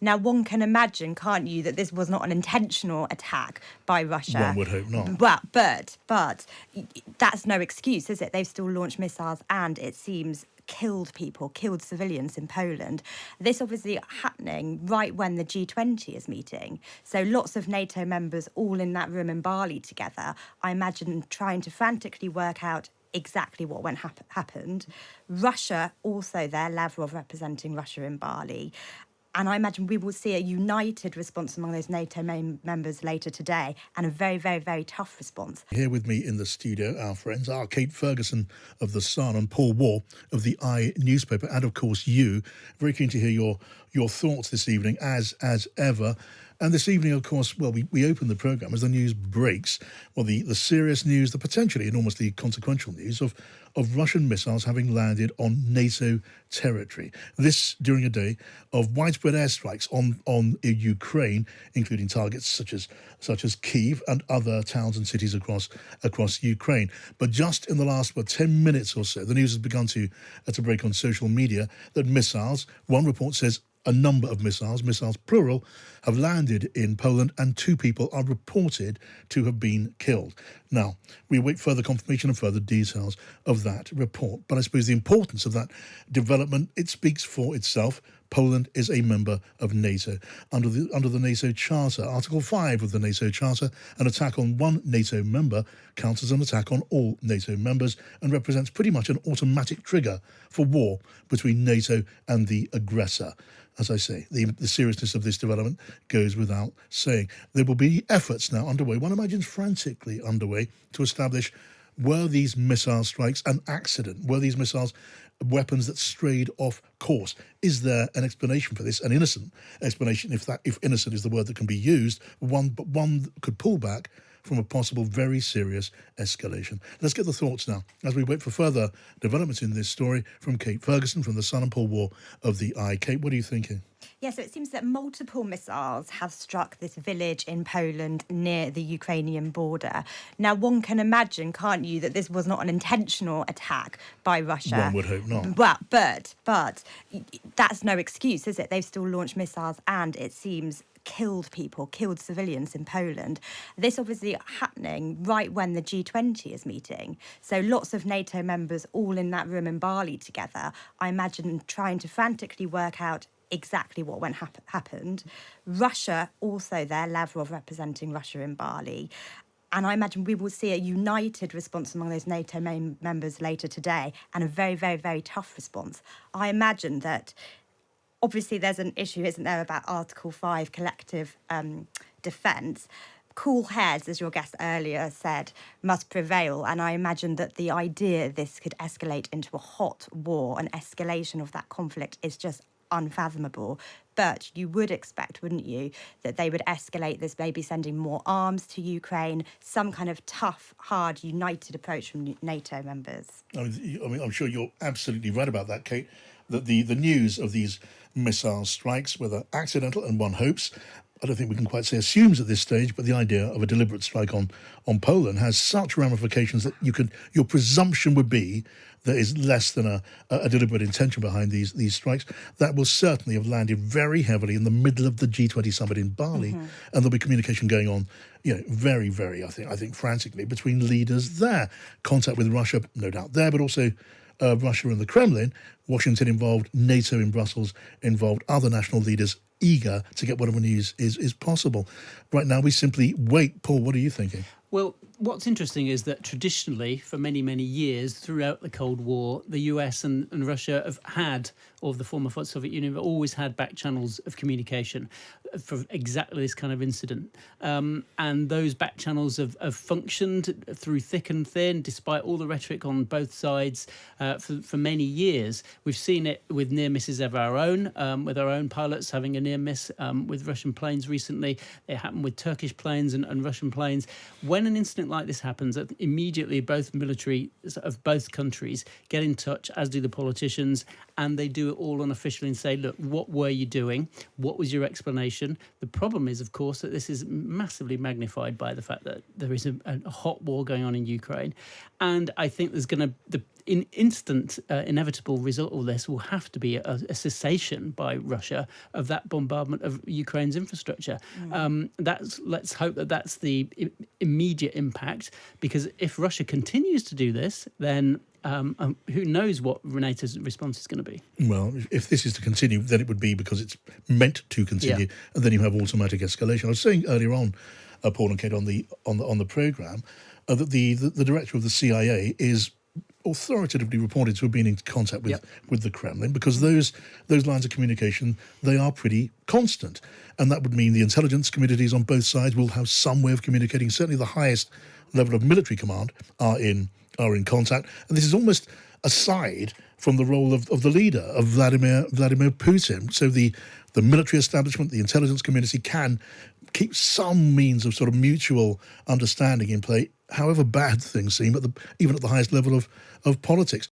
Now, one can imagine, can't you, that this was not an intentional attack by Russia. One would hope not. Well, but that's no excuse, is it? They've still launched missiles and, it seems, killed people, killed civilians in Poland. This obviously happening right when the G20 is meeting. So lots of NATO members all in that room in Bali together, I imagine trying to frantically work out exactly what happened. Russia also there, Lavrov representing Russia in Bali. And I imagine we will see a united response among those NATO members later today, and a very, very, very tough response. Here with me in the studio, our friends are Kate Ferguson of The Sun and Paul Waugh of the newspaper, and of course you. Very keen to hear your thoughts this evening, as ever. And this evening, of course, well, we open the programme as the news breaks. Well, the serious news, the potentially enormously consequential news of Russian missiles having landed on NATO territory. This during a day of widespread airstrikes on Ukraine, including targets such as Kyiv and other towns and cities across Ukraine. But just in the last 10 minutes or so, the news has begun to break on social media that missiles, one report says a number of missiles plural, have landed in Poland, and 2 people are reported to have been killed. Now, we await further confirmation and further details of that report. But I suppose the importance of that development, it speaks for itself. Poland is a member of NATO. Under the NATO Charter, Article 5 of the NATO Charter, an attack on one NATO member counts as an attack on all NATO members and represents pretty much an automatic trigger for war between NATO and the aggressor. As I say, the seriousness of this development goes without saying. There will be efforts now underway, one imagines frantically underway, to establish, were these missile strikes an accident? Were these missiles weapons that strayed off course? Is there an explanation for this? An innocent explanation, if innocent is the word that can be used, but one could pull back from a possible very serious escalation. Let's get the thoughts now as we wait for further developments in this story from Kate Ferguson from The Sun and Paul Waugh of the Kate, what are you thinking? Yeah, so it seems that multiple missiles have struck this village in Poland near the Ukrainian border. Now, one can imagine, can't you, that this was not an intentional attack by Russia. One would hope not. Well, but that's no excuse, is it? They've still launched missiles and, it seems, killed people, killed civilians in Poland. This obviously happening right when the G20 is meeting. So lots of NATO members all in that room in Bali together, I imagine trying to frantically work out exactly what happened. Russia also there, Lavrov representing Russia in Bali. And I imagine we will see a united response among those NATO members later today, and a very, very, very tough response. I imagine that obviously there's an issue, isn't there, about Article 5 collective defence. Cool heads, as your guest earlier said, must prevail. And I imagine that the idea this could escalate into a hot war, an escalation of that conflict, is just unfathomable. But you would expect, wouldn't you, that they would escalate this, maybe sending more arms to Ukraine, some kind of tough, hard, united approach from NATO members. I mean, I'm sure you're absolutely right about that, Kate, that the news of these missile strikes, whether accidental, and one hopes, I don't think we can quite say assumes at this stage, but the idea of a deliberate strike on Poland has such ramifications that your presumption would be there is less than a deliberate intention behind these strikes. That will certainly have landed very heavily in the middle of the G20 summit in Bali, and there'll be communication going on, very, very, I think frantically between leaders there. Contact with Russia, no doubt there, but also Russia and the Kremlin. Washington involved, NATO in Brussels involved, other national leaders eager to get whatever news is possible. Right now, we simply wait. Paul, what are you thinking? Well, what's interesting is that traditionally, for many, many years throughout the Cold War, the US and Russia have had, or the former Soviet Union, have always had back channels of communication for exactly this kind of incident. And those back channels have functioned through thick and thin, despite all the rhetoric on both sides for many years. We've seen it with near misses of our own, with our own pilots having a near miss with Russian planes recently. It happened with Turkish planes and Russian planes. When an incident like this happens, immediately both military of both countries get in touch, as do the politicians, and they do it all unofficially and say, look, what were you doing? What was your explanation? The problem is, of course, that this is massively magnified by the fact that there is a hot war going on in Ukraine. And I think there's going to, the instant inevitable result of this will have to be a cessation by Russia of that bombardment of Ukraine's infrastructure. Let's hope that that's the immediate impact, because if Russia continues to do this, then who knows what NATO's response is going to be. Well, if this is to continue, then it would be because it's meant to continue, and then you have automatic escalation. I was saying earlier on, Paul and Kate, on the programme, that the director of the CIA is authoritatively reported to have been in contact with the Kremlin, because those lines of communication, they are pretty constant, and that would mean the intelligence communities on both sides will have some way of communicating. Certainly the highest level of military command are in contact, and this is almost aside from the role of the leader, of Vladimir Putin. So the military establishment, the intelligence community can keep some means of sort of mutual understanding in play, however bad things seem, even at the highest level of politics.